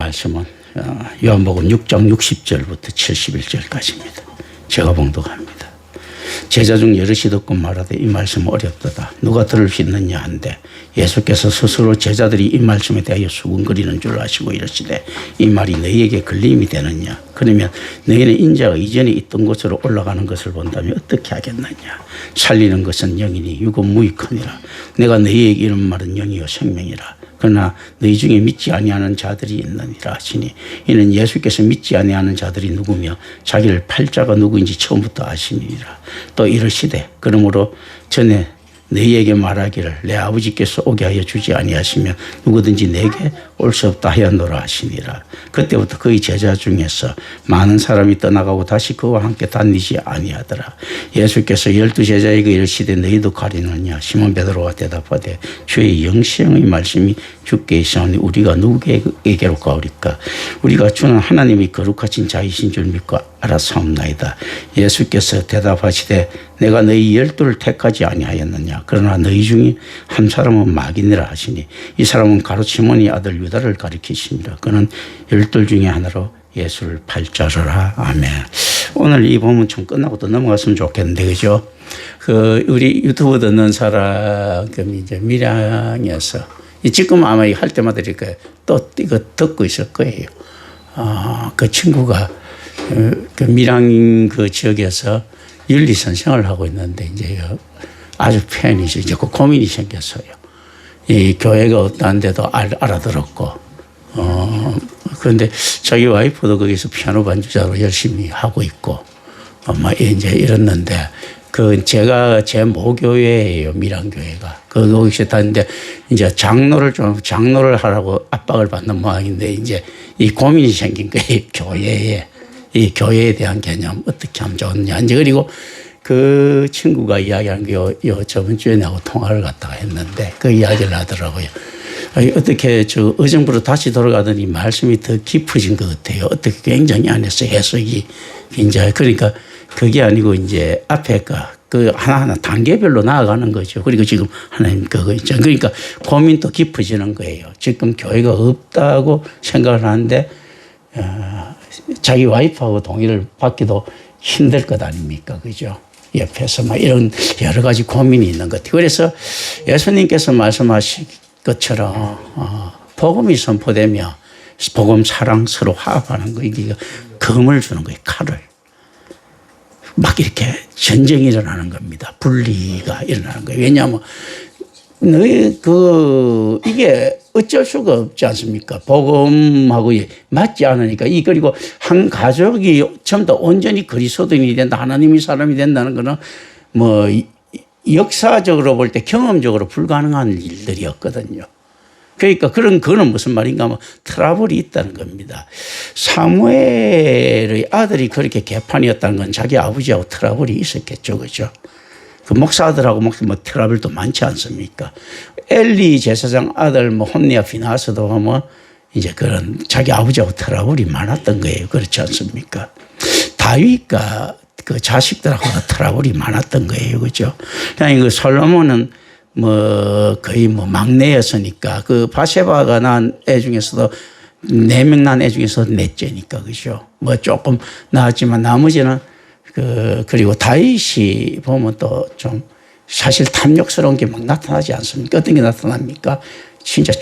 말씀은 요한복음 6장 60절부터 71절까지입니다. 제가 봉독합니다. 제자 중 여럿이 듣고 말하되 이 말씀은 어렵도다. 누가 들을 수 있느냐 한데 예수께서 스스로 제자들이 이 말씀에 대하여 수군거리는 줄 아시고 이르시되 이 말이 너희에게 걸림이 되느냐. 그러면 너희는 인자가 이전에 있던 곳으로 올라가는 것을 본다면 어떻게 하겠느냐. 살리는 것은 영이니 육은 무익하니라. 내가 너희에게 이런 말은 영이요 생명이라. 그러나 너희 중에 믿지 아니하는 자들이 있느니라 하시니 이는 예수께서 믿지 아니하는 자들이 누구며 자기를 팔 자가 누구인지 처음부터 아시니라. 또 이르시되 그러므로 전에 너희에게 말하기를 내 아버지께서 오게 하여 주지 아니하시면 누구든지 내게 올 수 없다 하였노라 하시니라. 그때부터 그의 제자 중에서 많은 사람이 떠나가고 다시 그와 함께 다니지 아니하더라. 예수께서 12 제자에게 이르시되 너희도 가리느냐. 시몬 베드로가 대답하되 주의 영생의 말씀이 주께 있사오니 우리가 누구에게로 가오리까. 우리가 주는 하나님이 거룩하신 자이신 줄 믿고 알았사옵나이다. 예수께서 대답하시되 내가 너희 12를 택하지 아니하였느냐. 그러나 너희 중에 한 사람은 마귀니라 하시니 이 사람은 가롯 시몬의 아들 유다를 가리키시니라. 그는 12 중에 하나로 예수를 팔자르라. 아멘. 오늘 이 본문 좀 끝나고 또 넘어갔으면 좋겠는데, 그죠? 우리 유튜브 듣는 사람, 이제 밀양에서, 지금 아마 할 때마다 이렇게 또 이거 듣고 있을 거예요. 그 친구가 그 밀양 그 지역에서 윤리 선생을 하고 있는데, 이제 아주 팬이죠. 이제 그 고민이 생겼어요. 이 교회가 없다는데도 알아들었고, 그런데 자기 와이프도 거기서 피아노 반주자로 열심히 하고 있고, 이제 이랬는데, 제가 제 모교회예요, 밀양교회가. 거기서 다니는데, 이제 장로를 하라고 압박을 받는 모양인데, 이제 이 고민이 생긴 거예요, 교회에. 이 교회에 대한 개념, 어떻게 하면 좋느냐. 이제 그리고 그 친구가 이야기한 게 저번 주에 나하고 통화를 갖다가 했는데 그 이야기를 하더라고요. 어떻게 의정부로 다시 돌아가더니 말씀이 더 깊어진 것 같아요. 어떻게 굉장히 안에서 해석이 굉장히. 그러니까 그게 아니고 이제 앞에 그 하나하나 단계별로 나아가는 거죠. 그리고 지금 하나님 그거 있죠. 그러니까 고민도 깊어지는 거예요. 지금 교회가 없다고 생각을 하는데, 자기 와이프하고 동의를 받기도 힘들 것 아닙니까? 그죠? 옆에서 이런 여러 가지 고민이 있는 것 같아요. 그래서 예수님께서 말씀하신 것처럼, 복음이 선포되며, 복음 사랑 서로 화합하는 거, 이게 검을 주는 거예요. 칼을. 막 이렇게 전쟁이 일어나는 겁니다. 분리가 일어나는 거예요. 왜냐하면, 이게 어쩔 수가 없지 않습니까? 복음하고 맞지 않으니까. 그리고 한 가족이 전부 다 온전히 그리스도인이 된다, 하나님이 사람이 된다는 거는 역사적으로 볼 때 경험적으로 불가능한 일들이었거든요. 그러니까 그거는 무슨 말인가 하면 트러블이 있다는 겁니다. 사무엘의 아들이 그렇게 개판이었다는 건 자기 아버지하고 트러블이 있었겠죠. 그죠? 그 목사들하고 트러블도 많지 않습니까? 엘리 제사장 아들 혼니와 비나스도 하면 이제 그런 자기 아버지하고 트러블이 많았던 거예요. 그렇지 않습니까? 다윗과 그 자식들하고도 트러블이 많았던 거예요. 그죠? 그냥 그 솔로몬은 거의 막내였으니까 그 바세바가 난 애 중에서도 4명 난 애 중에서 넷째니까. 그죠? 조금 나았지만 나머지는 그리고 다윗이 보면 또 좀 사실 탐욕스러운 게 막 나타나지 않습니까? 어떤 게 나타납니까? 진짜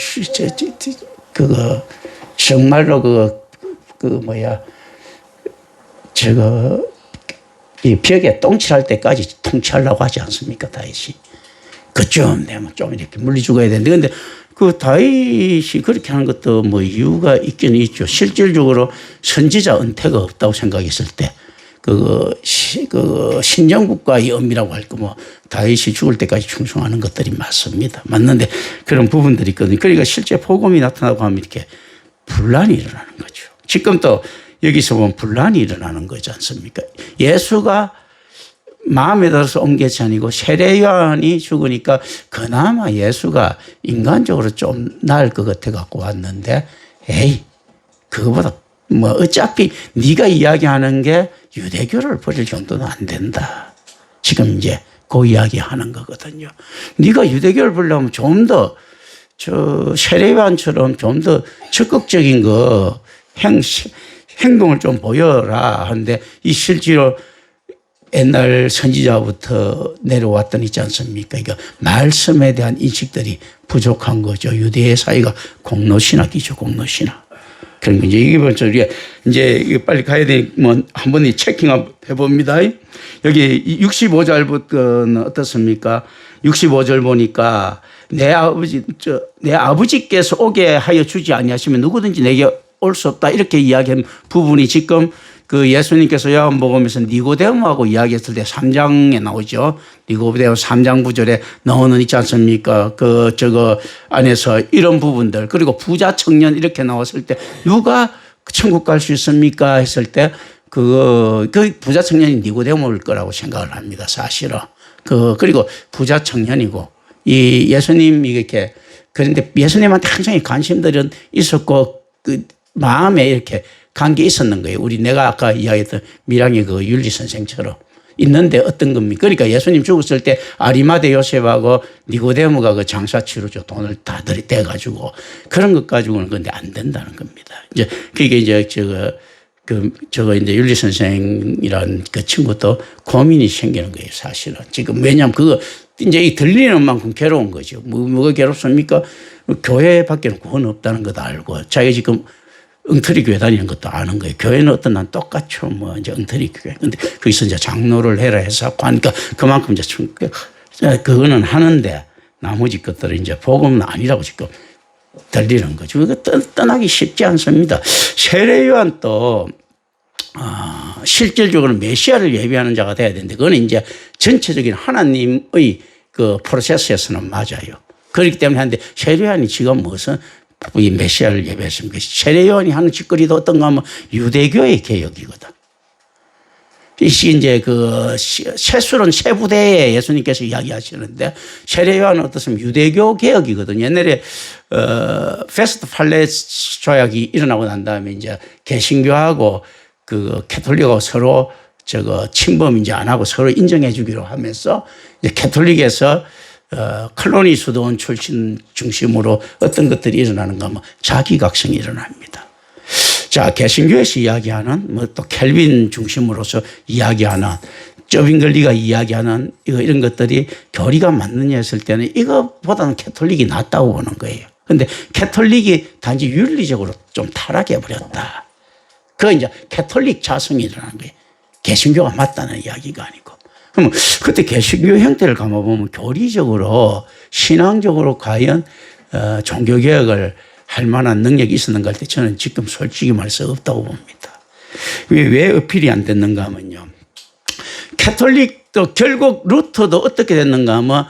정말로 이 벽에 똥칠할 때까지 통치하려고 하지 않습니까? 다윗이. 그쯤 되면 좀 이렇게 물리 죽어야 되는데, 근데 그 다윗이 그렇게 하는 것도 이유가 있긴 있죠. 실질적으로 선지자 은퇴가 없다고 생각했을 때, 신정국가의 의미라고 할 거 다윗이 죽을 때까지 충성하는 것들이 맞습니다. 맞는데 그런 부분들이 있거든요. 그러니까 실제 복음이 나타나고 하면 이렇게 분란이 일어나는 거죠. 지금 또 여기서 보면 분란이 일어나는 거지 않습니까? 예수가 마음에 들어서 온 것이 아니고 세례요한이 죽으니까 그나마 예수가 인간적으로 좀 나을 것 같아 갖고 왔는데, 그거보다 어차피 네가 이야기하는 게 유대교를 버릴 정도는 안 된다. 지금 이제 그 이야기 하는 거거든요. 네가 유대교를 버리려면 좀 더 세례요한처럼 좀 더 적극적인 행동을 좀 보여라 하는데 이 실제로 옛날 선지자부터 내려왔던 있지 않습니까? 그러니까 말씀에 대한 인식들이 부족한 거죠. 유대의 사회가 공로신학이죠, 공로신학. 그런 거 이제 이게 벌써 우리가 이제 이거 빨리 가야 되면 한 번 체킹 해봅니다. 여기 65절부터는 어떻습니까? 65절 보니까 내 아버지께서 오게 하여 주지 아니하시면 누구든지 내게 올 수 없다. 이렇게 이야기한 부분이 지금 그 예수님께서 요한복음에서 니고데모하고 이야기했을 때 3장에 나오죠. 니고데모 3장 9절에 나오는 있지 않습니까? 저거 안에서 이런 부분들 그리고 부자 청년 이렇게 나왔을 때 누가 천국 갈 수 있습니까? 했을 때 그 부자 청년이 니고데모일 거라고 생각을 합니다. 사실은. 그리고 부자 청년이고 이 예수님이 이렇게 그런데 예수님한테 항상 관심들은 있었고 그 마음에 이렇게 관계 있었는 거예요. 내가 아까 이야기했던 밀양의 그 윤리 선생처럼 있는데 어떤 겁니까? 그러니까 예수님 죽었을 때 아리마대 요셉하고 니고데모가 그 장사 치르죠. 돈을 다 들이대 가지고 그런 것 가지고는 근데 안 된다는 겁니다. 이제 그게 이제 저거 이제 윤리 선생이란 그 친구도 고민이 생기는 거예요. 사실은 지금 왜냐하면 그거 이제 이 들리는 만큼 괴로운 거죠. 뭐가 괴롭습니까? 교회밖에는 구원 없다는 것도 알고 자기가 지금 엉터리 교회 다니는 것도 아는 거예요. 교회는 어떤 난 똑같죠. 이제 엉터리 교회. 근데 거기서 이제 장로를 해라 해서 하니까 그만큼 이제 그거는 하는데 나머지 것들은 이제 복음은 아니라고 지금 들리는 거죠. 이거 떠나기 쉽지 않습니다. 세례요한도 실질적으로 메시아를 예비하는 자가 돼야 되는데 그거는 이제 전체적인 하나님의 그 프로세스에서는 맞아요. 그렇기 때문에 하는데 세례요한이 지금 무슨 이 메시아를 예배했습니까? 세례요한이 하는 짓거리도 어떤가 하면 유대교의 개혁이거든. 이제 세술은 세부대에 예수님께서 이야기하시는데 세례요한은 어떻습니까? 유대교 개혁이거든. 옛날에 페스트 팔레스 조약이 일어나고 난 다음에 이제 개신교하고 캐톨릭하고 서로 침범 이제 안 하고 서로 인정해 주기로 하면서 이제 캐톨릭에서 콜로니 수도원 출신 중심으로 어떤 것들이 일어나는가 하면 자기각성이 일어납니다. 자, 개신교에서 이야기하는 또 켈빈 중심으로서 이야기하는 저빙글리가 이야기하는 이런 것들이 교리가 맞느냐 했을 때는 이것보다는 캐톨릭이 낫다고 보는 거예요. 그런데 캐톨릭이 단지 윤리적으로 좀 타락해 버렸다. 그거 이제 캐톨릭 자성이 일어나는 거예요. 개신교가 맞다는 이야기가 아니고. 그러면 그때 개신교 형태를 감아보면 교리적으로 신앙적으로 과연 종교개혁을 할 만한 능력이 있었는가 할 때 저는 지금 솔직히 말해서 없다고 봅니다. 왜 어필이 안 됐는가 하면요. 캐톨릭도 결국 루터도 어떻게 됐는가 하면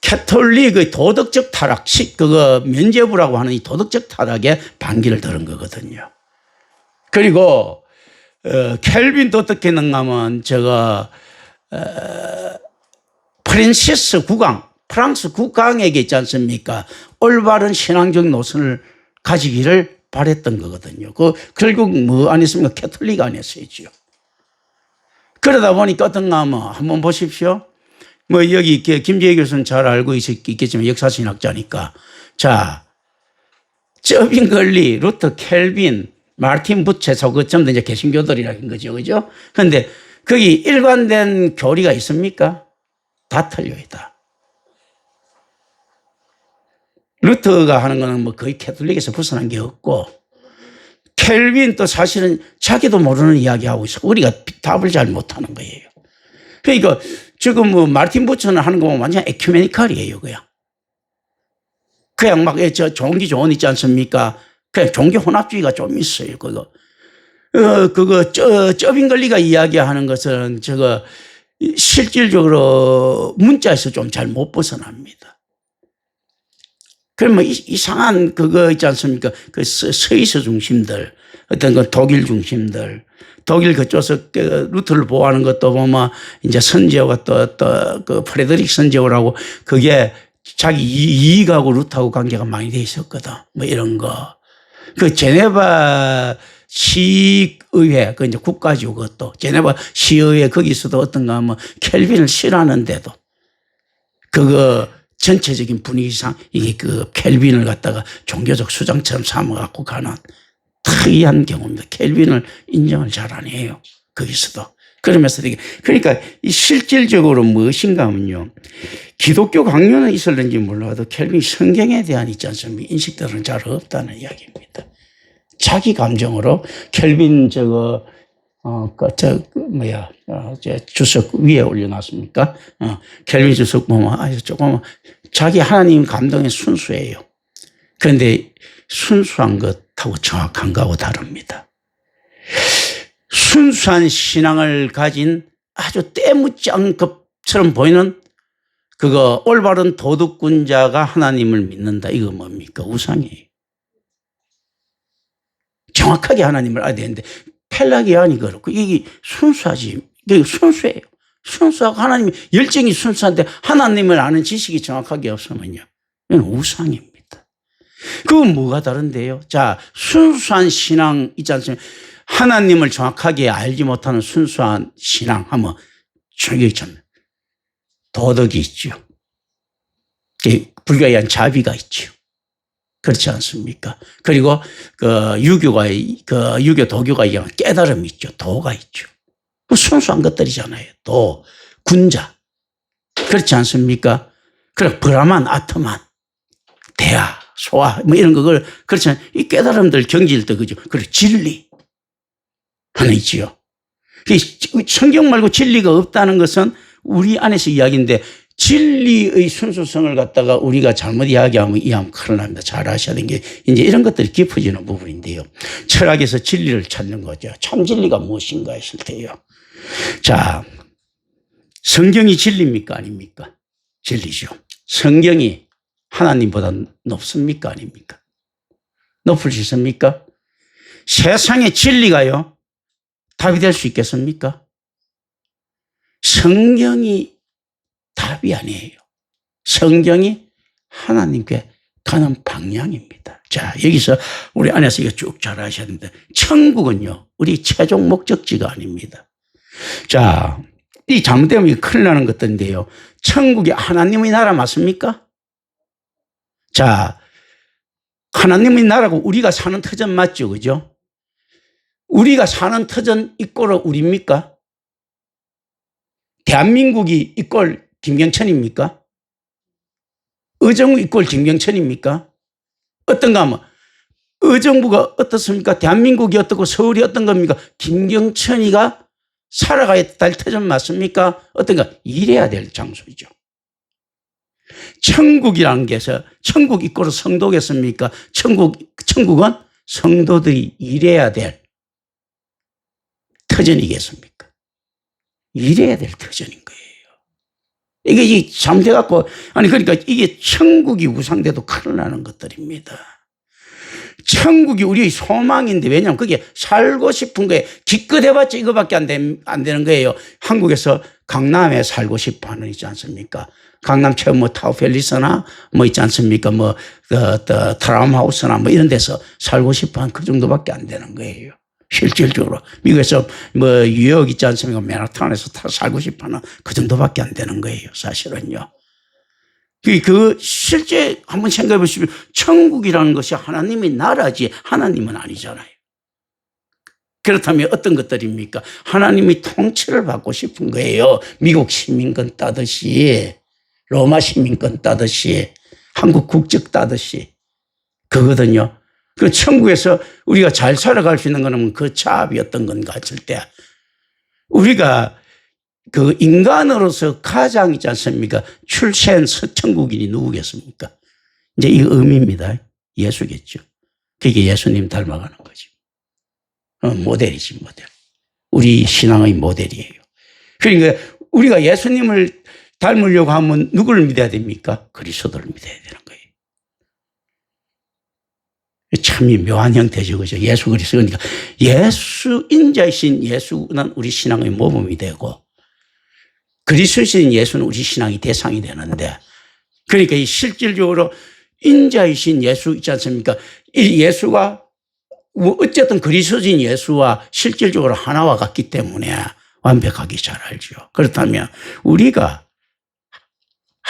캐톨릭의 도덕적 타락, 그거 면죄부라고 하는 이 도덕적 타락에 반기를 들은 거거든요. 그리고 켈빈도 어떻게 했는가 하면 프란시스 국왕, 프랑스 국왕에게 있지 않습니까? 올바른 신앙적 노선을 가지기를 바랬던 거거든요. 결국 뭐 아니었습니까? 캐톨릭 아니었어야죠. 그러다 보니까 어떤가 하면 한번 보십시오. 여기 김재희 교수는 잘 알고 있겠지만 역사신학자니까. 자, 저빙글리, 루터, 켈빈, 마르틴 부체서 그 전부 이제 개신교들이라는 거죠. 그죠? 그런데 거기 일관된 교리가 있습니까? 다 틀려 있다. 루터가 하는 거는 거의 캐톨릭에서 벗어난 게 없고, 켈빈도 사실은 자기도 모르는 이야기하고 있어. 우리가 답을 잘 못하는 거예요. 그러니까 지금 마르틴 부처는 하는 거 보면 완전 에큐메니칼이에요, 그냥 막 종기 조언 있지 않습니까? 그냥 종교 혼합주의가 좀 있어요, 저빙글리가 이야기하는 것은 실질적으로 문자에서 좀 잘 못 벗어납니다. 그러면 이상한 그거 있지 않습니까? 스위스 중심들, 어떤 독일 중심들, 독일 그쪽에서 루터를 보호하는 것도 보면 이제 선제오가 또 프레드릭 선제오라고 그게 자기 이익하고 루터하고 관계가 많이 돼 있었거든. 이런 거. 제네바 시의회, 이제 국가지고 그것도 제네바 시의회 거기서도 어떤가 하면 켈빈을 싫어하는데도 전체적인 분위기상 이게 그 켈빈을 갖다가 종교적 수장처럼 삼아갖고 가는 특이한 경우입니다. 켈빈을 인정을 잘 안 해요. 거기서도. 그러면서 되게 그러니까 이 실질적으로 무엇인가 하면요. 기독교 강요는 있었는지 몰라도 켈빈 성경에 대한 있지 않습니까? 인식들은 잘 없다는 이야기입니다. 자기 감정으로 켈빈 주석 위에 올려놨습니까? 켈빈 주석 보면 아주 조금 자기 하나님 감동에 순수해요. 그런데 순수한 것하고 정확한 거하고 다릅니다. 순수한 신앙을 가진 아주 때묻지않은 것처럼 보이는 그거 올바른 도덕군자가 하나님을 믿는다. 이거 뭡니까? 우상이에요. 정확하게 하나님을 알아야 되는데 펠라기안이 그렇고 이게 순수하지. 이게 순수해요. 순수하고 하나님이 열정이 순수한데 하나님을 아는 지식이 정확하게 없으면요. 이건 우상입니다. 그건 뭐가 다른데요? 자, 순수한 신앙 있지 않습니까? 하나님을 정확하게 알지 못하는 순수한 신앙 하면 저기 있잖아요. 도덕이 있죠. 불교에 의한 자비가 있죠. 그렇지 않습니까? 그리고 유교 도교가 의한 깨달음이 있죠. 도가 있죠. 순수한 것들이잖아요. 도, 군자. 그렇지 않습니까? 그래, 브라만, 아트만, 대하, 소화, 뭐 이런 걸, 그렇잖아요. 이 깨달음들 경질도 그죠. 그리고 진리. 하나 있지요. 성경 말고 진리가 없다는 것은 우리 안에서 이야기인데 진리의 순수성을 갖다가 우리가 잘못 이야기하면 큰일 납니다. 잘 아셔야 되는 게 이제 이런 것들이 깊어지는 부분인데요. 철학에서 진리를 찾는 거죠. 참 진리가 무엇인가 했을 때요. 자, 성경이 진리입니까? 아닙니까? 진리죠. 성경이 하나님보다 높습니까? 아닙니까? 높을 수 있습니까? 세상의 진리가요. 답이 될 수 있겠습니까? 성경이 답이 아니에요. 성경이 하나님께 가는 방향입니다. 자, 여기서 우리 안에서 이거 쭉 잘 아셔야 됩니다. 천국은요, 우리 최종 목적지가 아닙니다. 자, 이 잘못되면 이거 큰일 나는 것들인데요. 천국이 하나님의 나라 맞습니까? 자, 하나님의 나라고 우리가 사는 터전 맞죠? 그죠? 우리가 사는 터전 이꼴은 우리입니까? 대한민국이 이꼴 김경천입니까? 의정부 이꼴 김경천입니까? 어떤가 하면 의정부가 어떻습니까? 대한민국이 어떻고 서울이 어떤 겁니까? 김경천이가 살아가야 될 터전 맞습니까? 어떤가? 이래야 될 장소이죠. 천국이라는 게서 천국 이꼴은 성도겠습니까? 천국은 성도들이 일해야 될 터전이겠습니까? 이래야 될 터전인 거예요. 이게 잘못해갖고, 아니, 그러니까 이게 천국이 우상돼도 큰일 나는 것들입니다. 천국이 우리의 소망인데, 왜냐하면 그게 살고 싶은 거예요. 기껏 해봤자 이거밖에 안 되는 거예요. 한국에서 강남에 살고 싶어 하는 있지 않습니까? 강남 최고 뭐 타워팰리스나 뭐 있지 않습니까? 뭐, 트라움하우스나 뭐 이런 데서 살고 싶어 하는 그 정도밖에 안 되는 거예요. 실질적으로. 미국에서 뭐 뉴욕 있지 않습니까? 맨하탄에서 살고 싶어 하는 그 정도밖에 안 되는 거예요. 사실은요. 실제 한번 생각해 보시면 천국이라는 것이 하나님의 나라지 하나님은 아니잖아요. 그렇다면 어떤 것들입니까? 하나님의 통치를 받고 싶은 거예요. 미국 시민권 따듯이, 로마 시민권 따듯이, 한국 국적 따듯이. 그거거든요. 그 천국에서 우리가 잘 살아갈 수 있는 거는 그 차압이 어떤 건가 했을 때 우리가 그 인간으로서 가장 있지 않습니까? 출세한 천국인이 누구겠습니까? 이제 이 의미입니다. 예수겠죠. 그게 예수님 닮아가는 거죠. 모델이지, 모델. 우리 신앙의 모델이에요. 그러니까 우리가 예수님을 닮으려고 하면 누구를 믿어야 됩니까? 그리스도를 믿어야 되는 거예요. 참 묘한 형태죠. 그죠? 예수 그리스도. 그러니까 예수, 인자이신 예수는 우리 신앙의 모범이 되고 그리스도이신 예수는 우리 신앙의 대상이 되는데 그러니까 이 실질적으로 인자이신 예수 있지 않습니까? 이 예수가 어쨌든 그리스도인 예수와 실질적으로 하나와 같기 때문에 완벽하게 잘 알죠. 그렇다면 우리가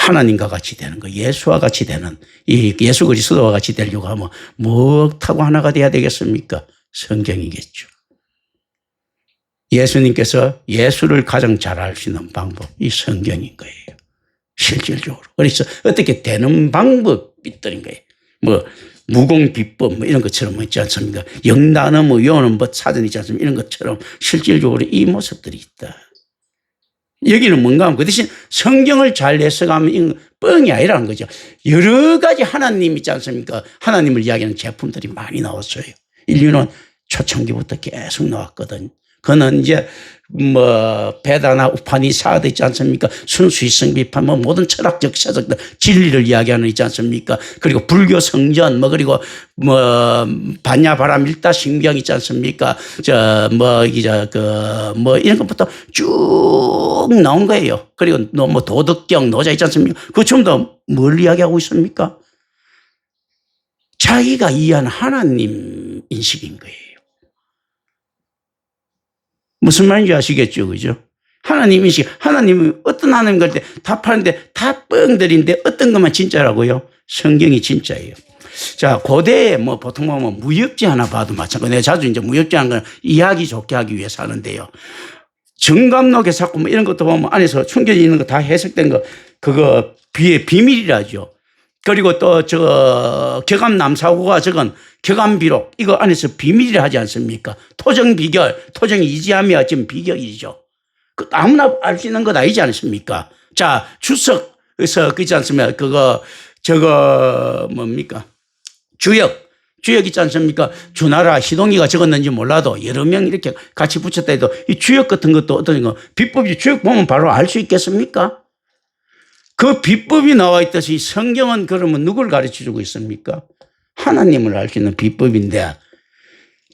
하나님과 같이 되는 거, 예수와 같이 되는, 이 예수 그리스도와 같이 되려고 하면 무엇하고 하나가 돼야 되겠습니까? 성경이겠죠. 예수님께서 예수를 가장 잘 알 수 있는 방법이 성경인 거예요. 실질적으로. 그래서 어떻게 되는 방법이 있다는 거예요. 뭐 무공비법 뭐 이런 것처럼 있지 않습니까? 영단어 뭐 요는 뭐 사전 있지 않습니까? 이런 것처럼 실질적으로 이 모습들이 있다. 여기는 뭔가 하면 그 대신 성경을 잘 해석하면 뻥이 아니라는 거죠. 여러 가지 하나님 있지 않습니까? 하나님을 이야기하는 제품들이 많이 나왔어요. 인류는 초창기부터 계속 나왔거든. 그는 이제 뭐 베다나 우파니사드 있지 않습니까? 순수이성 비판 뭐 모든 철학적 사적 진리를 이야기하는 있지 않습니까? 그리고 불교 성전 뭐 그리고 뭐 반야바람 일다신경 있지 않습니까? 저 뭐 이제 그 뭐 이런 것부터 쭉 나온 거예요. 그리고 뭐 도덕경 노자 있지 않습니까? 그 전부 다 뭘 이야기하고 있습니까? 자기가 이해하는 하나님 인식인 거예요. 무슨 말인지 아시겠죠? 그죠? 하나님 인식, 하나님이 어떤 하나님 갈 때 답하는데 다 뻥들인데 어떤 것만 진짜라고요? 성경이 진짜예요. 자, 고대에 뭐 보통 보면 무협지 하나 봐도 마찬가지고 내가 자주 이제 무협지 하는 건 이해하기 좋게 하기 위해서 하는데요. 정감록의 사건 뭐 이런 것도 보면 안에서 숨겨져 있는 거 다 해석된 거 그거 비밀이라죠. 그리고 또 격암 남사고가 적은 격암비록 이거 안에서 비밀이라 하지 않습니까? 토정 비결, 토정이 이지함이야 지금 비결이죠. 그 아무나 알 수 있는 것 아니지 않습니까? 자, 주석에서 그렇지 않습니까? 저거 뭡니까? 주역 있지 않습니까? 주나라 희동이가 적었는지 몰라도 여러 명 이렇게 같이 붙였다 해도 이 주역 같은 것도 어떤 거 비법이 주역 보면 바로 알 수 있겠습니까? 그 비법이 나와 있듯이 성경은 그러면 누굴 가르쳐 주고 있습니까? 하나님을 알 수 있는 비법인데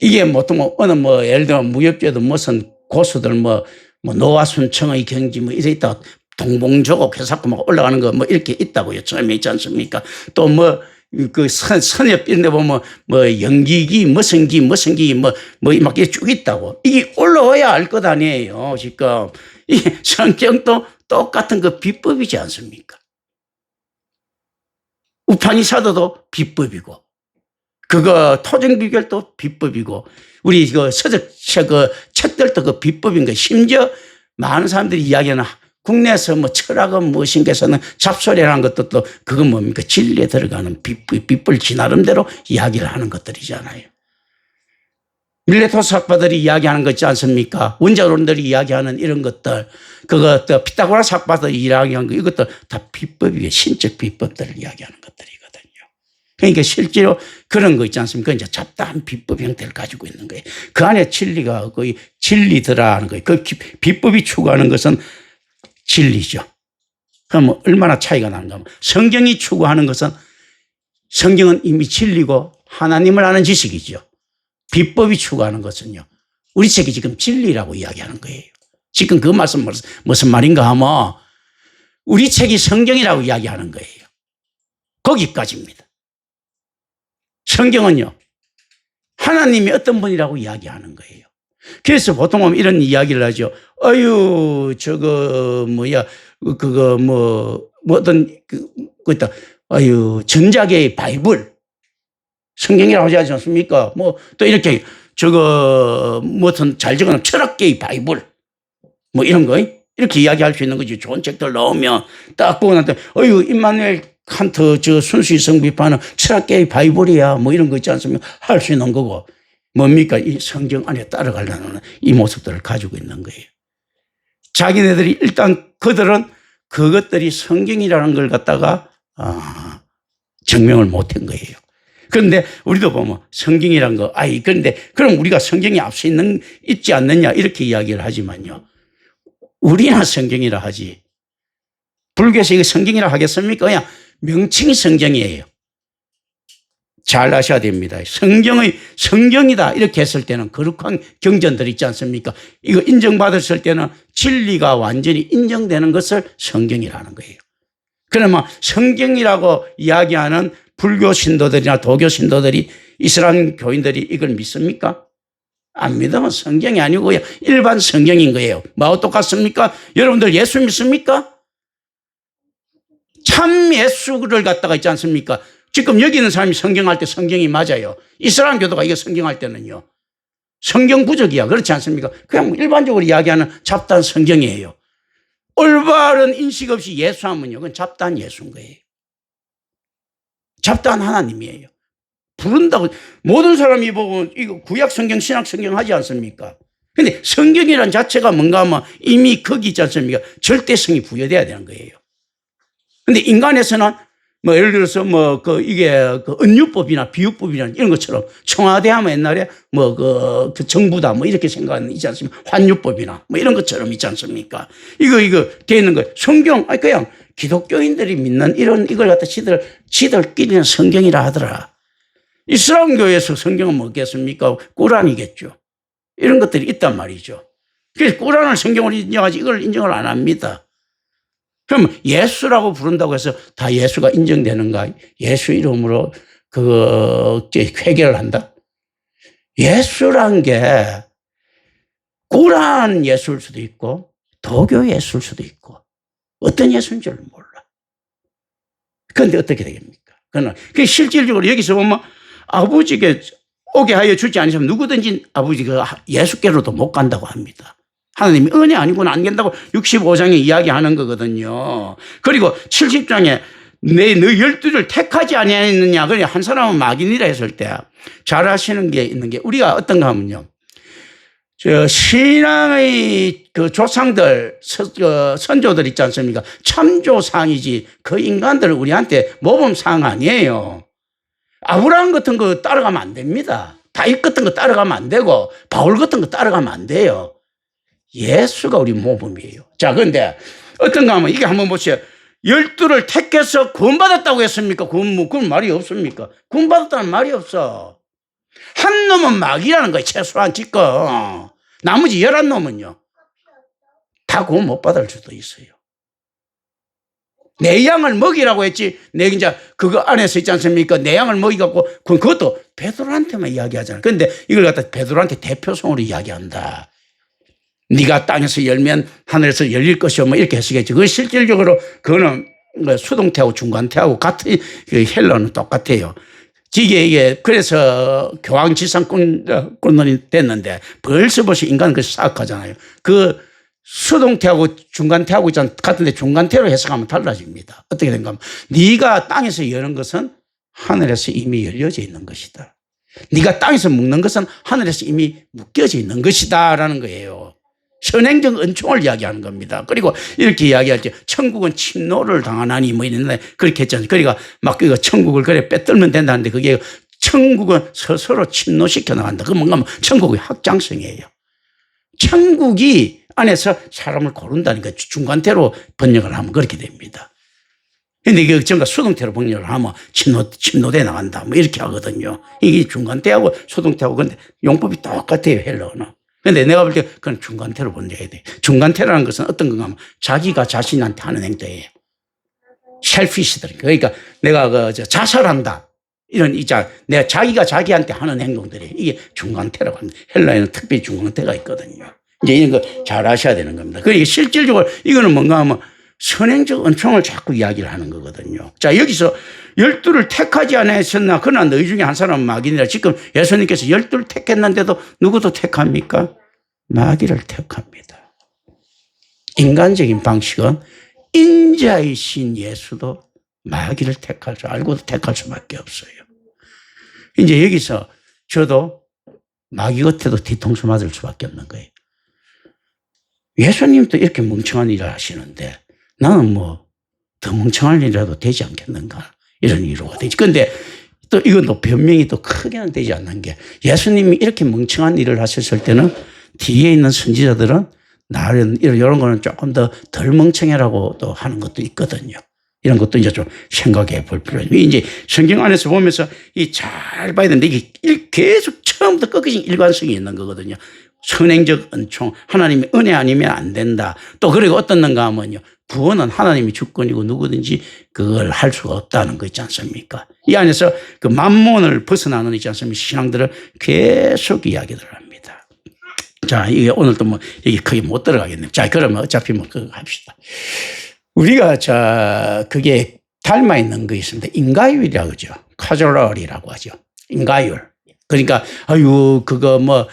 이게 보통 어느 뭐 예를 들어 무협지에도 무슨 고수들 뭐 노아 순청의 경지 뭐 이래 있다 동봉조곡 해서 막 올라가는 거 뭐 이렇게 있다고요. 처음에 있지 않습니까? 또 뭐 그 선엽 이런 데 보면 뭐 연기기 무성기 뭐 막 이렇게 쭉 있다고. 이게 올라와야 알 것 아니에요. 지금 이 성경도 똑같은 그 비법이지 않습니까? 우파니사도도 비법이고, 그거 토정비결도 비법이고, 우리 그 서적 책들도 그 비법인 거예요. 심지어 많은 사람들이 이야기하는 국내에서 뭐 철학은 무엇인가에서는 잡소리라는 것도 또 그건 뭡니까? 진리에 들어가는 비법 지 나름대로 이야기를 하는 것들이잖아요. 밀레토스 학파들이 이야기하는 거 있지 않습니까? 원자론들이 이야기하는 이런 것들, 그거 또 피타고라스 학파들이 이야기하는 거, 이것도 다 비법이에요. 신적 비법들을 이야기하는 것들이거든요. 그러니까 실제로 그런 거 있지 않습니까? 이제 잡다한 비법 형태를 가지고 있는 거예요. 그 안에 진리가 거의 진리더라 하는 거예요. 그 비법이 추구하는 것은 진리죠. 그럼 얼마나 차이가 나는가 하면 성경이 추구하는 것은 성경은 이미 진리고 하나님을 아는 지식이죠. 비법이 추구하는 것은요. 우리 책이 지금 진리라고 이야기하는 거예요. 지금 그 말씀 무슨 말인가 하면 우리 책이 성경이라고 이야기하는 거예요. 거기까지입니다. 성경은요. 하나님이 어떤 분이라고 이야기하는 거예요. 그래서 보통 보면 이런 이야기를 하죠. 어유 어떤 있다. 어유 전작의 바이블 성경이라고 하지 않습니까? 뭐 또 이렇게 무슨 잘 적어놓은 철학계의 바이블 뭐 이런 거 이렇게 이야기할 수 있는 거지. 좋은 책들 나오면 딱 보고 나서 어유 임마누엘 칸트 순수이성 비판은 철학계의 바이블이야 뭐 이런 거 있지 않습니까? 할 수 있는 거고 뭡니까? 이 성경 안에 따라가려는 이 모습들을 가지고 있는 거예요. 자기네들이 일단 그들은 그것들이 성경이라는 걸 갖다가 증명을 못한 거예요. 그런데 우리도 보면 성경이란 거, 그런데 그럼 우리가 성경이 앞서 있지 않느냐 이렇게 이야기를 하지만요. 우리나 성경이라 하지. 불교에서 이거 성경이라 하겠습니까? 그냥 명칭이 성경이에요. 잘 아셔야 됩니다. 성경이다 이렇게 했을 때는 거룩한 경전들 있지 않습니까? 이거 인정받았을 때는 진리가 완전히 인정되는 것을 성경이라는 거예요. 그러면 성경이라고 이야기하는 불교 신도들이나 도교 신도들이 이슬람 교인들이 이걸 믿습니까? 안 믿으면 성경이 아니고요. 일반 성경인 거예요. 뭐하고 똑같습니까? 여러분들 예수 믿습니까? 참 예수를 갖다가 있지 않습니까? 지금 여기 있는 사람이 성경할 때 성경이 맞아요. 이슬람 교도가 이거 성경할 때는요. 성경 부족이야. 그렇지 않습니까? 그냥 일반적으로 이야기하는 잡다한 성경이에요. 올바른 인식 없이 예수하면요. 그건 잡다한 예수인 거예요. 잡다한 하나님이에요. 부른다고 모든 사람이 보고 이거 구약 성경, 신약 성경 하지 않습니까? 근데 성경이란 자체가 뭔가 하면 이미 거기 있지 않습니까? 절대성이 부여돼야 되는 거예요. 근데 인간에서는 뭐 예를 들어서 뭐 이게 은유법이나 비유법이나 이런 것처럼 청와대 하면 옛날에 뭐 그 정부다 뭐 이렇게 생각하는 있지 않습니까? 환유법이나 뭐 이런 것처럼 있지 않습니까? 이거 돼 있는 거예요. 성경, 그냥 기독교인들이 믿는 이걸 갖다 지들끼리는 성경이라 하더라. 이슬람교에서 성경은 뭐겠습니까? 꾸란이겠죠. 이런 것들이 있단 말이죠. 그래서 꾸란을 성경으로 인정하지 이걸 인정을 안 합니다. 그럼 예수라고 부른다고 해서 다 예수가 인정되는가? 예수 이름으로 회개를 한다? 예수란 게 꾸란 예수일 수도 있고 도교 예수일 수도 있고 어떤 예수인 줄 몰라. 그런데 어떻게 되겠습니까? 그 실질적으로 여기서 보면 아버지께 오게 하여 주지 않으시면 누구든지 아버지가 예수께로도 못 간다고 합니다. 하나님이 은혜 아니고는 안 된다고 65장에 이야기하는 거거든요. 그리고 70장에 너 12를 택하지 아니하였느냐. 그래 한 사람은 막인이라 했을 때 잘 하시는 게 있는 게 우리가 어떤가 하면요. 신앙의 조상들, 선조들 있지 않습니까? 참조상이지 그 인간들은 우리한테 모범상 아니에요. 아브라함 같은 거 따라가면 안 됩니다. 다윗 같은 거 따라가면 안 되고 바울 같은 거 따라가면 안 돼요. 예수가 우리 모범이에요. 자, 그런데 어떤가 하면 이게 한번 보세요. 12를 택해서 구원받았다고 했습니까? 그건 말이 없습니까? 구원받았다는 말이 없어. 한 놈은 막이라는 거예요. 최소한 지금. 나머지 11놈은요. 다 구원 못 받을 수도 있어요. 내 양을 먹이라고 했지. 내 이제 그거 안에서 있지 않습니까? 내 양을 먹이갖고 그것도 베드로한테만 이야기하잖아. 그런데 이걸 갖다 베드로한테 대표성으로 이야기한다. 네가 땅에서 열면 하늘에서 열릴 것이요. 뭐 이렇게 해석했지. 그 실질적으로 그거는 수동태하고 중간태하고 같은 헬러는 똑같아요. 이게 그래서 교황지상권론이 됐는데 벌써 인간은 그래서 사악하잖아요. 그 수동태하고 중간태하고 있잖아요. 같은데 중간태로 해석하면 달라집니다. 어떻게 된가 하면 네가 땅에서 여는 것은 하늘에서 이미 열려져 있는 것이다. 네가 땅에서 묶는 것은 하늘에서 이미 묶여져 있는 것이다 라는 거예요. 선행적 은총을 이야기하는 겁니다. 그리고 이렇게 이야기할 때 천국은 침노를 당하나니 뭐 이랬는데 그렇게 했잖아요. 그러니까 막 천국을 그래 빼들면 된다는데 그게 천국은 스스로 침노시켜 나간다. 그 뭔가 천국의 확장성이에요. 천국이 안에서 사람을 고른다니까 중간태로 번역을 하면 그렇게 됩니다. 근데 이게 전부 수동태로 번역을 하면 침노돼 나간다. 뭐 이렇게 하거든요. 이게 중간태하고 수동태하고 근데 용법이 똑같아요. 헬러어는. 근데 내가 볼 때 그건 중간태로 번역해야 돼. 중간태라는 것은 어떤 건가 하면 자기가 자신한테 하는 행동이에요. 셀피시들. 그러니까 내가 자살한다. 이런 내가 자기가 자기한테 하는 행동들이 이게 중간태라고 합니다. 헬라에는 특별히 중간태가 있거든요. 이제 이런 거 잘 아셔야 되는 겁니다. 그러니까 실질적으로 이거는 뭔가 하면 선행적 은총을 자꾸 이야기를 하는 거거든요. 자, 여기서 12를 택하지 않으셨나? 그러나 너희 중에 한 사람은 마귀니라. 지금 예수님께서 12를 택했는데도 누구도 택합니까? 마귀를 택합니다. 인간적인 방식은 인자이신 예수도 마귀를 택할 줄 알고도 택할 수밖에 없어요. 이제 여기서 저도 마귀 겉에도 뒤통수 맞을 수밖에 없는 거예요. 예수님도 이렇게 멍청한 일을 하시는데 나는 더 멍청한 일이라도 되지 않겠는가 이런 이유가 되지. 그런데 또 이건 또 변명이 또 크게는 되지 않는 게 예수님이 이렇게 멍청한 일을 하셨을 때는 뒤에 있는 선지자들은 나는 이런 거는 조금 더 덜 멍청해라고 또 하는 것도 있거든요. 이런 것도 이제 좀 생각해 볼 필요가 있어요. 이제 성경 안에서 보면서 잘 봐야 되는데 이게 계속 처음부터 끝까지 일관성이 있는 거거든요. 선행적 은총, 하나님의 은혜 아니면 안 된다. 또 그리고 어떻는가 하면요. 구원은 하나님의 주권이고 누구든지 그걸 할 수가 없다는 거 있지 않습니까? 이 안에서 그 만몬을 벗어나는 있지 않습니까? 신앙들을 계속 이야기를 합니다. 자, 이게 오늘 또 여기 크게 못 들어가겠네요. 자, 그러면 어차피 그거 합시다. 우리가 그게 닮아 있는 거 있습니다. 인가율이라고 하죠. 카졸럴이라고 하죠. 인가율. 그러니까 그거 뭐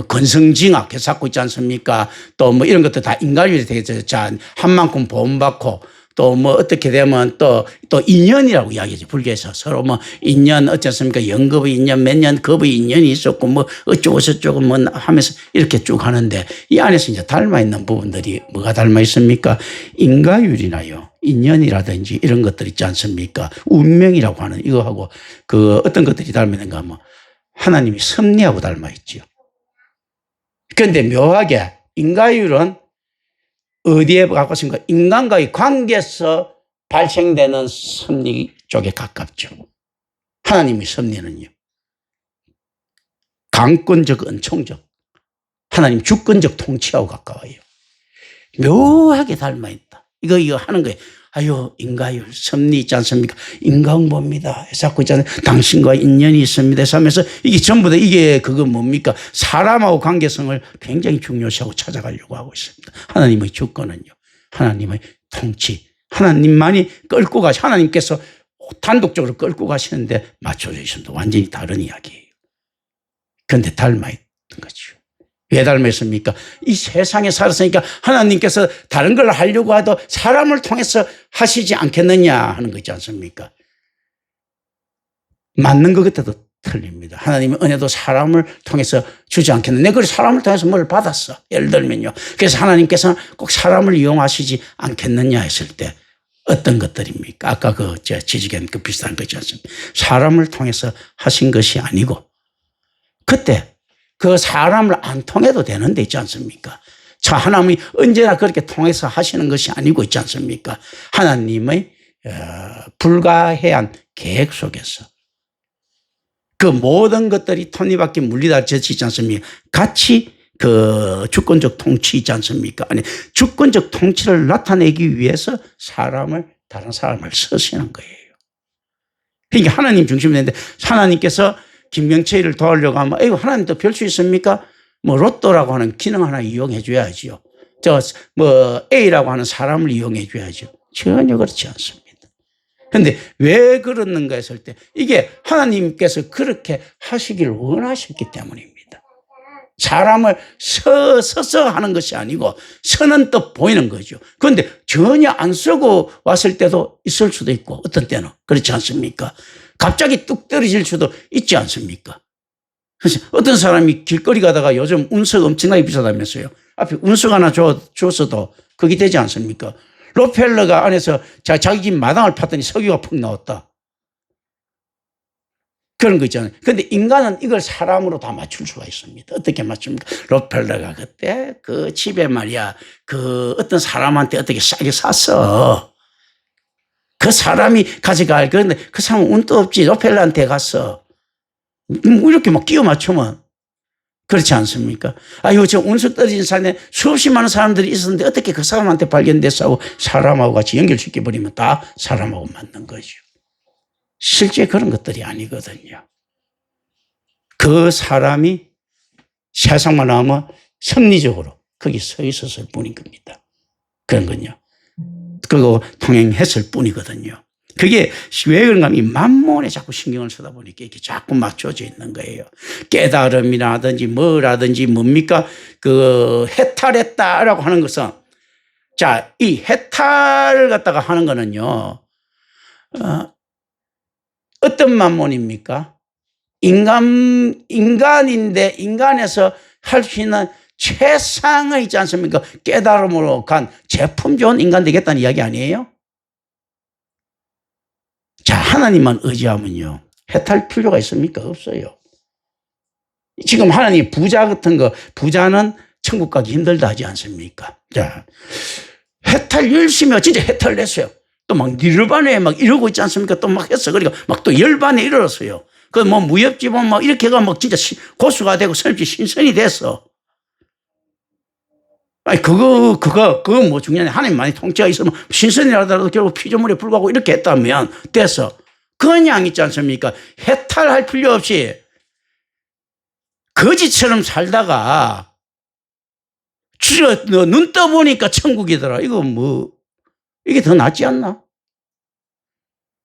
건성징악 해서 있지 않습니까? 또 뭐 이런 것도 다 인가율이 되겠죠. 자, 한 만큼 보험받고 또 뭐 어떻게 되면 또 인연이라고 이야기하죠. 불교에서 서로 뭐 인연 어쨌습니까? 연급의 인연, 몇 년 급의 인연이 있었고 뭐 어쩌고 저쩌고 뭐 하면서 이렇게 쭉 하는데 이 안에서 이제 닮아 있는 부분들이 뭐가 닮아 있습니까? 인가율이나요. 인연이라든지 이런 것들 있지 않습니까? 운명이라고 하는 이거하고 그 어떤 것들이 닮아 있는가 하면 하나님이 섭리하고 닮아 있죠. 그런데 묘하게 인가율은 어디에 가깝습니까? 인간과의 관계에서 발생되는 섭리 쪽에 가깝죠. 하나님의 섭리는요. 강권적, 은총적, 하나님 주권적 통치하고 가까워요. 묘하게 닮아 있다. 이거 하는 거예요. 인가율, 섭리 있지 않습니까? 인간보입니다. 자꾸 있잖아요. 당신과 인연이 있습니다. 하면서 이게 전부 다 이게 그거 뭡니까? 사람하고 관계성을 굉장히 중요시하고 찾아가려고 하고 있습니다. 하나님의 주권은요. 하나님의 통치. 하나님만이 끌고 하나님께서 단독적으로 끌고 가시는데 맞춰져 있습니다. 완전히 다른 이야기예요. 그런데 닮아 있는 거죠. 왜 닮았습니까? 이 세상에 살았으니까 하나님께서 다른 걸 하려고 해도 사람을 통해서 하시지 않겠느냐 하는 거 있지 않습니까? 맞는 것 같아도 틀립니다. 하나님의 은혜도 사람을 통해서 주지 않겠느냐. 내가 사람을 통해서 뭘 받았어. 예를 들면요. 그래서 하나님께서는 꼭 사람을 이용하시지 않겠느냐 했을 때 어떤 것들입니까? 아까 지지견 비슷한 거 있지 않습니까? 사람을 통해서 하신 것이 아니고 그때 그 사람을 안 통해도 되는데 있지 않습니까? 하나님이 언제나 그렇게 통해서 하시는 것이 아니고 있지 않습니까? 하나님의 불가해한 계획 속에서 그 모든 것들이 톱니바퀴 물리다르지 있지 않습니까? 같이 그 주권적 통치 있지 않습니까? 아니, 주권적 통치를 나타내기 위해서 다른 사람을 쓰시는 거예요. 그러니까 하나님 중심인데 하나님께서 김명철이를 도와주려고 하면, 하나님도 별 수 있습니까? 뭐, 로또라고 하는 기능 하나 이용해 줘야지요. A라고 하는 사람을 이용해 줘야죠. 전혀 그렇지 않습니다. 그런데 왜 그러는가 했을 때, 이게 하나님께서 그렇게 하시기를 원하셨기 때문입니다. 사람을 서서 하는 것이 아니고, 서는 뜻 보이는 거죠. 그런데 전혀 안 쓰고 왔을 때도 있을 수도 있고, 어떤 때는. 그렇지 않습니까? 갑자기 뚝 떨어질 수도 있지 않습니까? 그래서 어떤 사람이 길거리 가다가 요즘 운석 엄청나게 비싸다면서요. 앞에 운석 하나 줬어도 그게 되지 않습니까? 로펠러가 안에서 자기 집 마당을 팠더니 석유가 푹 나왔다. 그런 거 있잖아요. 그런데 인간은 이걸 사람으로 다 맞출 수가 있습니다. 어떻게 맞춥니까? 로펠러가 그때 그 집에 말이야, 어떤 사람한테 어떻게 싸게 샀어. 그 사람이 가져갈. 그런데 그 사람은 운도 없지. 로펠러한테 갔어. 이렇게 막 끼워 맞추면 그렇지 않습니까? 저 운석 떨어진 산에 수없이 많은 사람들이 있었는데 어떻게 그 사람한테 발견돼서 하고 사람하고 같이 연결시켜버리면 다 사람하고 맞는 거죠. 실제 그런 것들이 아니거든요. 그 사람이 세상만 나오면 섭리적으로 거기 서 있었을 뿐인 겁니다. 그런 건요. 그거 통행했을 뿐이거든요. 그게 왜 그런가 하면 이 만몬에 자꾸 신경을 쓰다 보니까 이렇게 자꾸 맞춰져 있는 거예요. 깨달음이라든지 뭐라든지 뭡니까? 해탈했다라고 하는 것은 이 해탈을 갖다가 하는 거는요. 어떤 만몬입니까? 인간인데 인간에서 할 수 있는 최상의 있지 않습니까? 깨달음으로 간 제품 좋은 인간 되겠다는 이야기 아니에요? 하나님만 의지하면요. 해탈 필요가 있습니까? 없어요. 지금 하나님 부자 같은 거, 부자는 천국 가기 힘들다 하지 않습니까? 해탈 열심히 진짜 해탈을 했어요. 또 막 니르바나에 막 이러고 있지 않습니까? 또 막 했어. 그러니까 막 또 열반에 이르렀어요. 무협지만 막 이렇게가 막 진짜 고수가 되고 설치 신선이 됐어. 그거 뭐 중요하냐. 하나님 통치가 있으면 신선이라도 결국 피조물에 불과하고 이렇게 했다면 됐어. 그냥 있지 않습니까? 해탈할 필요 없이 거지처럼 살다가 눈 떠보니까 천국이더라. 이거 뭐 이게 더 낫지 않나?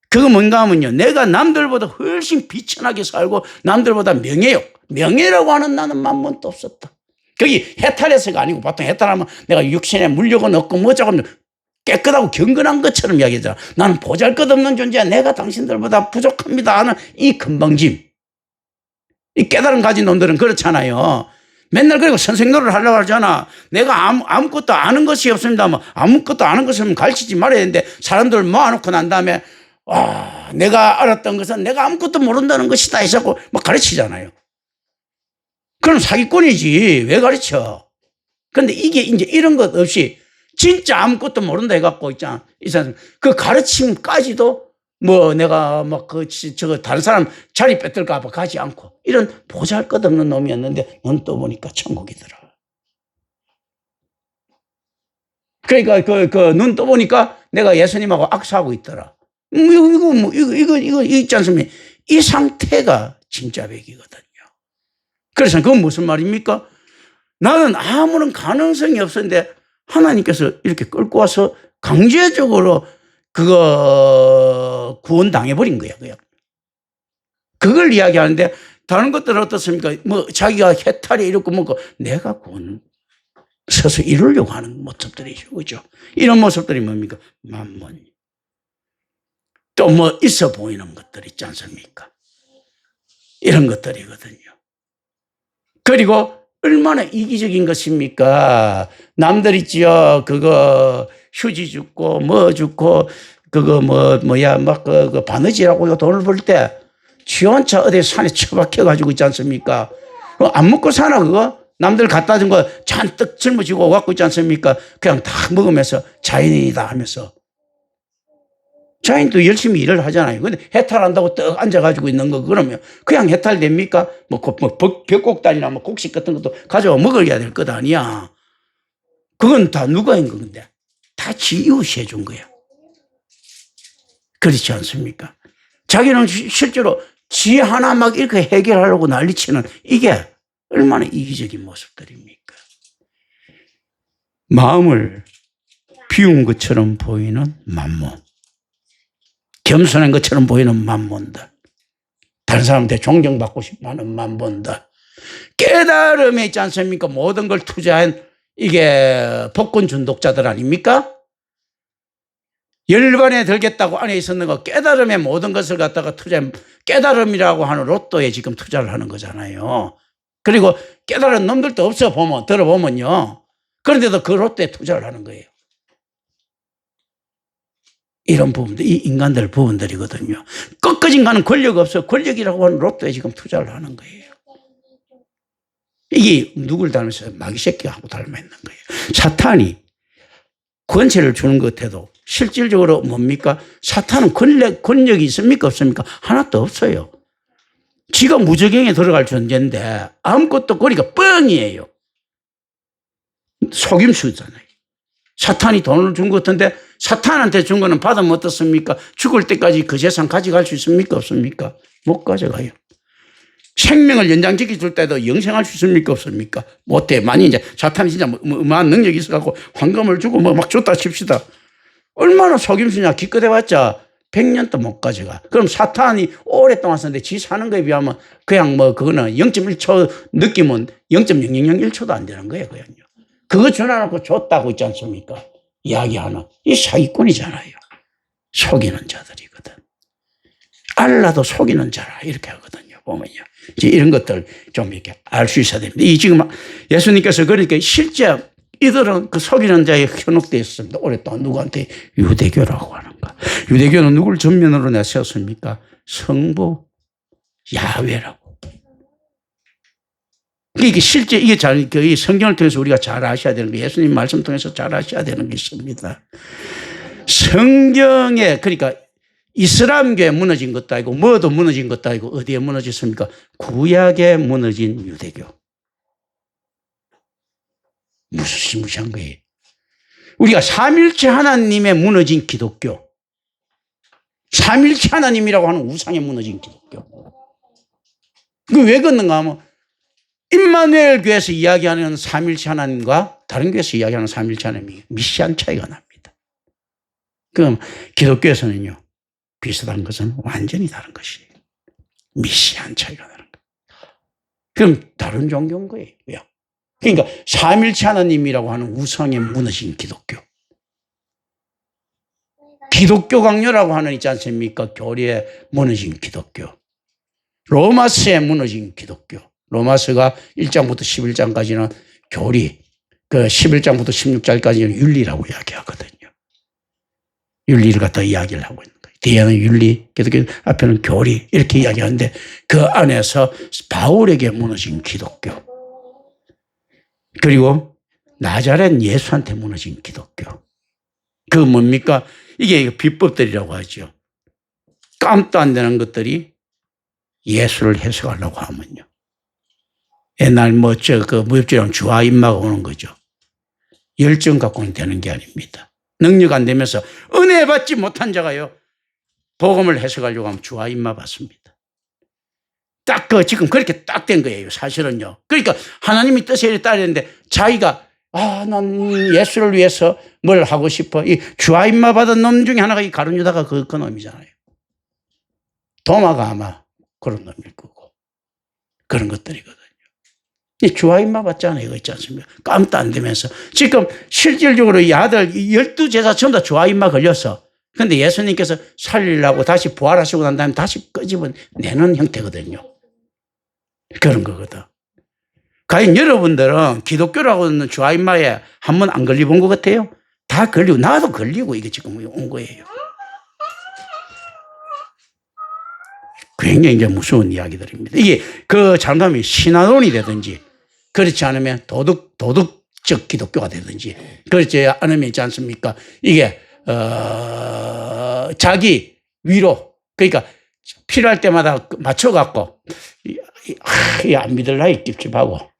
그거 뭔가 하면요. 내가 남들보다 훨씬 비천하게 살고 남들보다 명예라고 하는 나는 만번도 없었다. 거기 해탈해서가 아니고 보통 해탈하면 내가 육신에 물력은 없고 뭐자고 하면 깨끗하고 경건한 것처럼 이야기하잖아. 나는 보잘것없는 존재야. 내가 당신들보다 부족합니다 하는 이 건방짐. 이 깨달음 가진 놈들은 그렇잖아요. 맨날 그리고 선생 노릇을 하려고 하잖아. 내가 아무것도 아는 것이 없습니다. 뭐 아무것도 아는 것을 가르치지 말아야 되는데 사람들 모아놓고 난 다음에 내가 알았던 것은 내가 아무것도 모른다는 것이다 해서 막 가르치잖아요. 그럼 사기꾼이지. 왜 가르쳐? 근데 이게 이제 이런 것 없이 진짜 아무것도 모른다 해갖고 있잖아. 이 사람 그 가르침까지도 뭐 내가 막 저거 다른 사람 자리 뺏을까봐 가지 않고 이런 보잘것없는 놈이었는데 눈 떠보니까 천국이더라. 그러니까 눈 떠보니까 내가 예수님하고 악수하고 있더라. 이거 있지 않습니까? 이 상태가 진짜 백이거든요. 그래서 그건 무슨 말입니까? 나는 아무런 가능성이 없었는데 하나님께서 이렇게 끌고 와서 강제적으로 그거 구원당해버린 거야. 그걸 이야기하는데 다른 것들은 어떻습니까? 뭐 자기가 해탈이 이렇고 뭐고 내가 구원 서서 이루려고 하는 모습들이죠. 그죠? 이런 모습들이 뭡니까? 만몬. 또 뭐 있어 보이는 것들 있지 않습니까? 이런 것들이거든요. 그리고 얼마나 이기적인 것입니까? 남들 있지요. 그거 휴지 줍고 뭐 줍고 그거 막 그 바느질하고 돈을 벌 때 지 혼자 어디 산에 처박혀 가지고 있지 않습니까? 안 먹고 사나 그거? 남들 갖다 준 거 잔뜩 짊어지고 갖고 있지 않습니까? 그냥 다 먹으면서 자연인이다 하면서. 자연도 열심히 일을 하잖아요. 근데 해탈한다고 떡 앉아가지고 있는 거 그러면 그냥 해탈됩니까? 벽곡단이나 뭐 곡식 같은 것도 가져와 먹어야 될 것 아니야. 그건 다 누가 한 건데? 다 지 이웃이 해준 거야. 그렇지 않습니까? 자기는 실제로 지 하나 막 이렇게 해결하려고 난리치는 이게 얼마나 이기적인 모습들입니까? 마음을 비운 것처럼 보이는 만몬. 겸손한 것처럼 보이는 만몬들. 다른 사람한테 존경받고 싶어하는 만몬들. 깨달음에 있지 않습니까? 모든 걸 투자한 이게 복권 중독자들 아닙니까? 열반에 들겠다고 안에 있었는 거 깨달음에 모든 것을 갖다가 투자한 깨달음이라고 하는 로또에 지금 투자를 하는 거잖아요. 그리고 깨달은 놈들도 없어 들어보면요. 그런데도 그 로또에 투자를 하는 거예요. 이런 부분들, 이 인간들 부분들이거든요. 끝까지 가는 권력 없어. 권력이라고 하는 로또에 지금 투자를 하는 거예요. 이게 누굴 닮아서 마귀 새끼하고 닮아 있는 거예요. 사탄이 권세를 주는 것 같아도 실질적으로 뭡니까? 사탄은 권력이 있습니까? 없습니까? 하나도 없어요. 지가 무저갱에 들어갈 존재인데 아무것도 거리가 뻥이에요. 속임수잖아요. 사탄이 돈을 준 것 같은데 사탄한테 준 거는 받으면 어떻습니까? 죽을 때까지 그 재산 가져갈 수 있습니까? 없습니까? 못 가져가요. 생명을 연장시켜 줄 때도 영생할 수 있습니까? 없습니까? 못해. 만약 이제 사탄이 진짜 어마어마한 능력이 있어갖고 황금을 주고 막 줬다 칩시다. 얼마나 속임수냐. 기껏해봤자 100년도 못 가져가. 그럼 사탄이 오랫동안 썼는데 지 사는 거에 비하면 그냥 그거는 0.1초 느낌은 0.0001초도 안 되는 거예요. 그냥요. 그거 전화놓고 줬다고 있지 않습니까? 이야기하는. 이 사기꾼이잖아요. 속이는 자들이거든. 알라도 속이는 자라. 이렇게 하거든요. 보면요. 이제 이런 것들 좀 이렇게 알 수 있어야 됩니다. 이 지금 예수님께서 그러니까 실제 이들은 그 속이는 자에 현혹되어 있습니다. 오랫동안 누구한테? 유대교라고 하는가. 유대교는 누굴 전면으로 내세웠습니까? 성부 야훼라고. 이게 실제 이게 이 성경을 통해서 우리가 잘 아셔야 되는 게 예수님 말씀 통해서 잘 아셔야 되는 게 있습니다. 성경에 그러니까 이슬람교에 무너진 것도 아니고 뭐도 무너진 것도 아니고 어디에 무너졌습니까? 구약에 무너진 유대교. 무시무시한 거예요. 우리가 삼일체 하나님에 무너진 기독교. 삼일체 하나님이라고 하는 우상에 무너진 기독교. 그 왜 그런가 하면 임마누엘 교회에서 이야기하는 삼일체 하나님과 다른 교회에서 이야기하는 삼일체 하나님이 미시한 차이가 납니다. 그럼 기독교에서는요, 비슷한 것은 완전히 다른 것이에요. 미시한 차이가 나는 거예요. 그럼 다른 종교인 거예요. 그러니까 삼일체 하나님이라고 하는 우상에 무너진 기독교. 기독교 강요라고 하는 있지 않습니까? 교리에 무너진 기독교. 로마서에 무너진 기독교. 로마서가 1장부터 11장까지는 교리, 그 11장부터 16장까지는 윤리라고 이야기하거든요. 윤리를 갖다 이야기를 하고 있는 거예요. 뒤에는 윤리, 기독교 앞에는 교리 이렇게 이야기하는데 그 안에서 바울에게 무너진 기독교. 그리고 나자렛 예수한테 무너진 기독교. 그 뭡니까? 이게 비법들이라고 하죠. 깜도 안 되는 것들이 예수를 해석하려고 하면요. 옛날 무협지랑 주와 인마가 오는 거죠. 열정 갖고는 되는 게 아닙니다. 능력 안 되면서 은혜 받지 못한 자가요. 복음을 해석하려고 하면 주와 인마 받습니다. 딱 지금 그렇게 딱 된 거예요. 사실은요. 그러니까 하나님이 뜻에 따르는데 자기가 난 예수를 위해서 뭘 하고 싶어. 이 주와 인마 받은 놈 중에 하나가 이 가룟 유다가 그 놈이잖아요. 도마가 아마 그런 놈일 거고. 그런 것들이거든요. 이 주와 인마 받잖아요. 이거 있지 않습니까? 깜도 안 되면서. 지금 실질적으로 이 아들 12제자 전부 다 주와 인마 걸렸어. 근데 예수님께서 살리려고 다시 부활하시고 난 다음에 다시 끄집어내는 형태거든요. 그런 거거든. 과연 여러분들은 기독교라고 하는 주와 인마에 한 번 안 걸려본 것 같아요? 다 걸리고, 나도 걸리고 이게 지금 온 거예요. 굉장히 이제 무서운 이야기들입니다. 이게 잘못하면 신화론이 되든지, 그렇지 않으면 도덕적 기독교가 되든지, 그렇지 않으면 있지 않습니까? 이게, 자기 위로, 그러니까 필요할 때마다 맞춰갖고, 안 믿을라, 찝찝하고.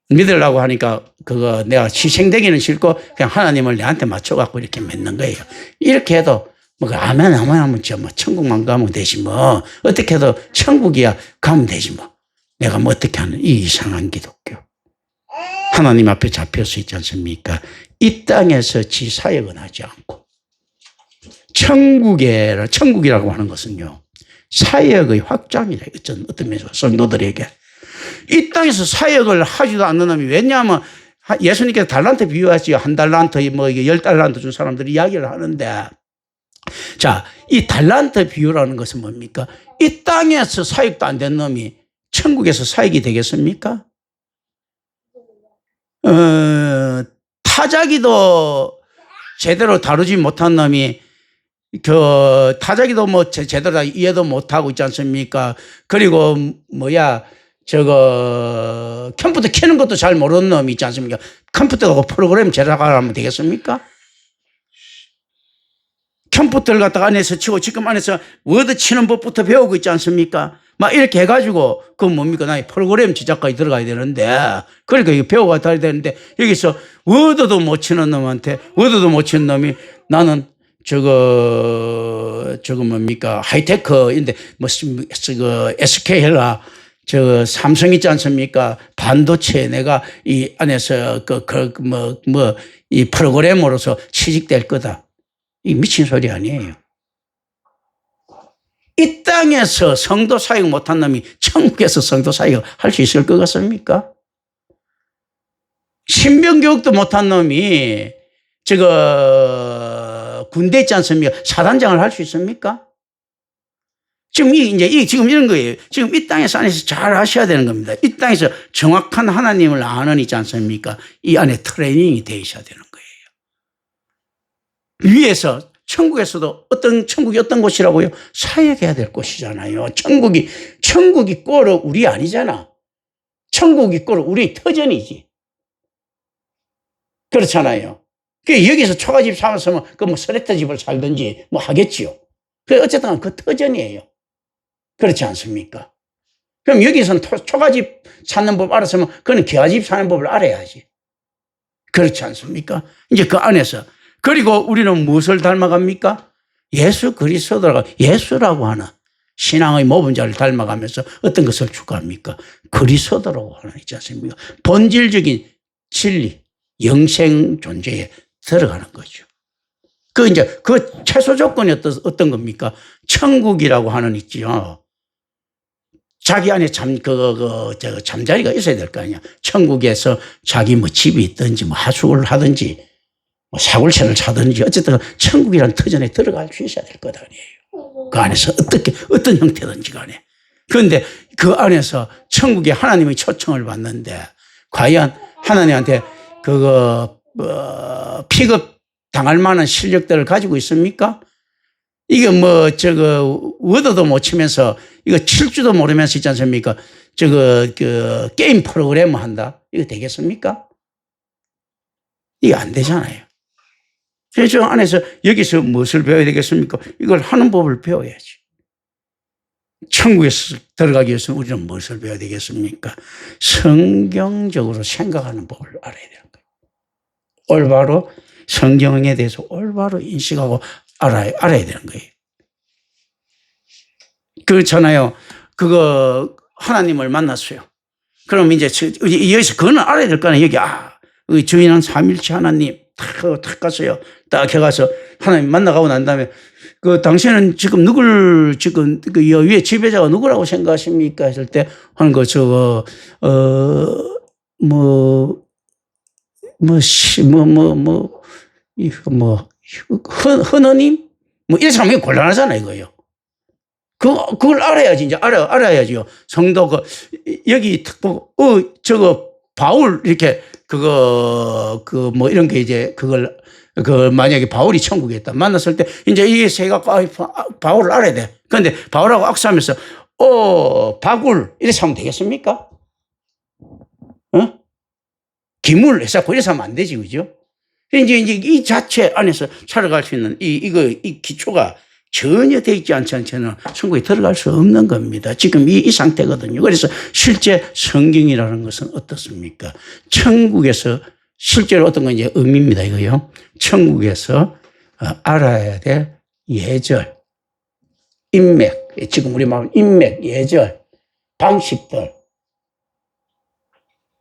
믿으려고 하니까 그거 내가 희생되기는 싫고 그냥 하나님을 내한테 맞춰갖고 이렇게 믿는 거예요. 이렇게 해도 아멘 하면 천국만 가면 되지 뭐. 어떻게 해도 천국이야 가면 되지 뭐. 내가 어떻게 하는 이 이상한 기독교. 하나님 앞에 잡혀서 있지 않습니까? 이 땅에서 지 사역은 하지 않고 천국이라고 하는 것은요. 사역의 확장이다. 어떤 면에서 성도들에게. 이 땅에서 사역을 하지도 않는 놈이 왜냐하면 예수님께서 달란트 비유하지요. 1달란트, 10달란트 준 사람들이 이야기를 하는데 자, 이 달란트 비유라는 것은 뭡니까? 이 땅에서 사역도 안 된 놈이 천국에서 사역이 되겠습니까? 타자기도 제대로 다루지 못한 놈이 타자기도 제대로 다 이해도 못하고 있지 않습니까? 그리고 컴퓨터 켜는 것도 잘 모르는 놈이 있지 않습니까? 컴퓨터하고 프로그램 제작하면 되겠습니까? 컴퓨터를 갖다가 안에서 치고 지금 안에서 워드 치는 법부터 배우고 있지 않습니까? 막 이렇게 해가지고 그건 뭡니까? 나 프로그램 제작까지 들어가야 되는데 그러니까 이거 배워가야 되는데 여기서 워드도 못 치는 놈한테 워드도 못 치는 놈이 나는 뭡니까? 하이테크인데 SK나 삼성 있지 않습니까? 반도체 내가 이 안에서 이 프로그램으로서 취직될 거다. 이 미친 소리 아니에요. 이 땅에서 성도 사역 못한 놈이 천국에서 성도 사역 할 수 있을 것 같습니까? 신병교육도 못한 놈이 군대 있지 않습니까? 사단장을 할 수 있습니까? 지금 지금 이런 거예요. 지금 이 땅에서 안에서 잘 하셔야 되는 겁니다. 이 땅에서 정확한 하나님을 아는 있지 않습니까? 이 안에 트레이닝이 되어 있어야 되는 거예요. 위에서 천국에서도 천국이 어떤 곳이라고요? 사역해야 될 곳이잖아요. 천국이 꼴은 우리 아니잖아. 천국이 꼴은 우리 터전이지. 그렇잖아요. 여기서 초가집 살았으면 스레터 집을 살든지 하겠지요. 어쨌든 그 터전이에요. 그렇지 않습니까? 그럼 여기서는 초가집 사는 법 알았으면 그건 기와집 사는 법을 알아야지. 그렇지 않습니까? 이제 그 안에서. 그리고 우리는 무엇을 닮아갑니까? 예수 그리스도라고 예수라고 하는 신앙의 모범자를 닮아가면서 어떤 것을 추구합니까? 그리스도라고 하는 있지 않습니까? 본질적인 진리, 영생 존재에 들어가는 거죠. 그 이제 그 최소 조건이 어떤 겁니까? 천국이라고 하는 있지요. 자기 안에 잠자리가 있어야 될 거 아니야. 천국에서 자기 뭐 집이 있든지 뭐 하숙을 하든지 뭐 사골채를 사든지 어쨌든 천국이라는 터전에 들어갈 수 있어야 될 것 아니에요. 그 안에서 어떤 형태든지 간에. 그런데 그 안에서 천국에 하나님의 초청을 받는데 과연 하나님한테 픽업 당할 만한 실력들을 가지고 있습니까? 이게 워드도 못 치면서 이거 칠 줄도 모르면서 있지 않습니까? 게임 프로그램 한다? 이거 되겠습니까? 이게 안 되잖아요. 그래서 저 안에서 여기서 무엇을 배워야 되겠습니까? 이걸 하는 법을 배워야지. 천국에 들어가기 위해서 우리는 무엇을 배워야 되겠습니까? 성경적으로 생각하는 법을 알아야 되는 거예요. 올바로 성경에 대해서 올바로 인식하고 알아야 되는 거예요. 그렇잖아요. 하나님을 만났어요. 그럼 이제 여기서 그거는 알아야 될 거 아니에요. 여기 주인은 삼일체 하나님 탁 갔어요. 딱 해가서 하나님 만나가고 난 다음에 당신은 지금 위에 지배자가 누구라고 생각하십니까? 했을 때 하는 거 헌어님? 이런 사람이 곤란하잖아요, 이거요. 그걸 알아야지, 이제 알아야지요. 성도 여기 탁 보고, 바울, 이렇게, 이런 게 이제, 만약에 바울이 천국에 있다. 만났을 때, 이제 이게 새가, 바울을 알아야 돼. 그런데 바울하고 악수하면서, 바굴, 이렇게 하면 되겠습니까? 기물, 해서 이래서 하면 안 되지, 그죠? 이제 이 자체 안에서 살아갈 수 있는 이 기초가 전혀 되어 있지 않는 천국에 들어갈 수 없는 겁니다. 지금 이 상태거든요. 그래서 실제 성경이라는 것은 어떻습니까? 천국에서 실제로 어떤 건 이제 의미입니다. 이거요. 천국에서 알아야 될 예절, 인맥, 지금 우리 말하는 인맥, 예절, 방식들.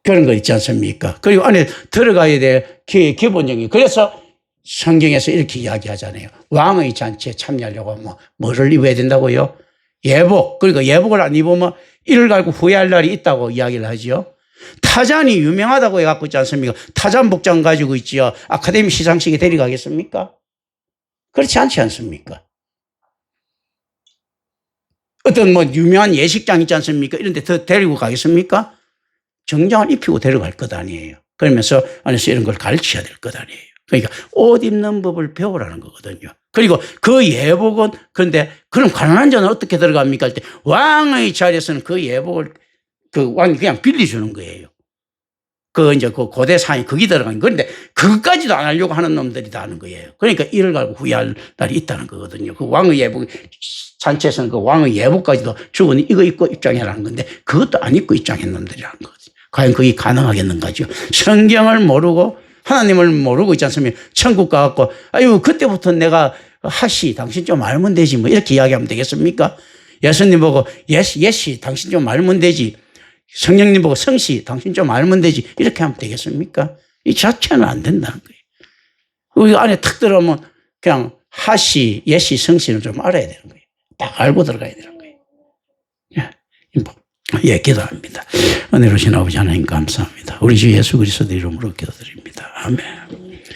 그런 거 있지 않습니까? 그리고 안에 들어가야 될 기본적인. 그래서 성경에서 이렇게 이야기하잖아요. 왕의 잔치에 참여하려고 하면 뭐를 입어야 된다고요? 예복. 그러니까 예복을 안 입으면 이를 갈고 후회할 날이 있다고 이야기를 하죠. 타잔이 유명하다고 해갖고 있지 않습니까? 타잔 복장 가지고 있지요. 아카데미 시상식에 데려가겠습니까? 그렇지 않지 않습니까? 어떤 유명한 예식장 있지 않습니까? 이런 데 더 데리고 가겠습니까? 정장을 입히고 데려갈 것 아니에요. 그러면서 안에서 이런 걸 가르쳐야 될 것 아니에요. 그러니까 옷 입는 법을 배우라는 거거든요. 그리고 그 예복은 그런데 그럼 가난한 자는 어떻게 들어갑니까? 할 때 왕의 자리에서는 그 예복을 왕이 그냥 빌려주는 거예요. 이제 고대 사회 거기 들어간 그런데 그것까지도 안 하려고 하는 놈들이 다 하는 거예요. 그러니까 이를 갈고 후회할 날이 있다는 거거든요. 그 왕의 예복, 잔치에서는 그 왕의 예복까지도 주고는 이거 입고 입장해라는 건데 그것도 안 입고 입장한 놈들이라는 거거든요. 과연 그게 가능하겠는가죠? 성경을 모르고 하나님을 모르고 있지 않습니까? 천국 가갖고 그때부터 내가 당신 좀 알면 되지 뭐 이렇게 이야기하면 되겠습니까? 예수님 보고 예시 당신 좀 알면 되지. 성령님 보고 성시 당신 좀 알면 되지. 이렇게 하면 되겠습니까? 이 자체는 안 된다는 거예요. 우리 안에 탁 들어오면 그냥 예시, 성시는 좀 알아야 되는 거예요. 딱 알고 들어가야 되는 거예요. 기도합니다. 은혜로우신 아버지 하나님 감사합니다. 우리 주 예수 그리스도 이름으로 기도드립니다. 아멘.